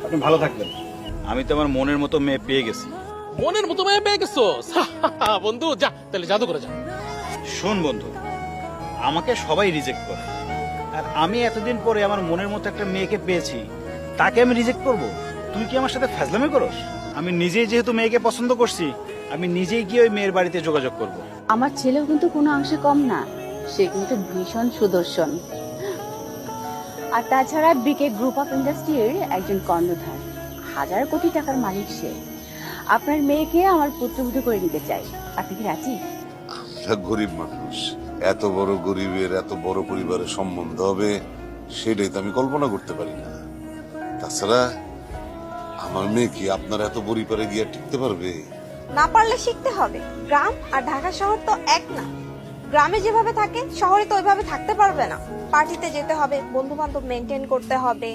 আপনি ভালো থাকবেন। আমি তো আমার মনের মতো মেয়ে পেয়ে গেছি। মনের মতো মেয়ে পেয়ে গেছো? বন্ধু যা তাহলে জাদু করে যা। শোন বন্ধু, আমাকে সবাই রিজেক্ট করে, আর আমি এতদিন পরে আমার মনের মতো একটা মেয়েকে পেয়েছি, তাকে আমি রিজেক্ট করব? তুই কি আমার সাথে ফাজলামি করস? আমি নিজেই যেহেতু মেয়েকে পছন্দ করছি, আমি নিজেই গিয়ে ওই মেয়ের বাড়িতে যোগাযোগ করব। আমার ছেলেও কিন্তু কোনো অংশে কম না, সে কিন্তু ভীষণ সুদর্শন। আর তাছাড়া বিকে গ্রুপ অফ ইন্ডাস্ট্রির একজন কর্ণধার, হাজার কোটি টাকার মালিক সে। আপনার মেয়েকে আমার পুত্রবধূ করে নিতে চাই, আপনি কি রাজি? আমরা গরিব মানুষ, এত বড় গরিবের এত বড় পরিবারের সম্বন্ধ হবে সেটাই তো আমি কল্পনা করতে পারি না। তাছাড়া আমার মেয়ে কি আপনার এত পরিবারে গিয়ে টিকতে পারবে? না পারলে শিখতে হবে। গ্রাম আর ঢাকা শহর তো এক না। গ্রামে যেভাবে থাকে শহরে তো ওইভাবে থাকতে পারবে না। পার্টিতে যেতে হবে, বন্ধু বান্ধব মেনটেন করতে হবে।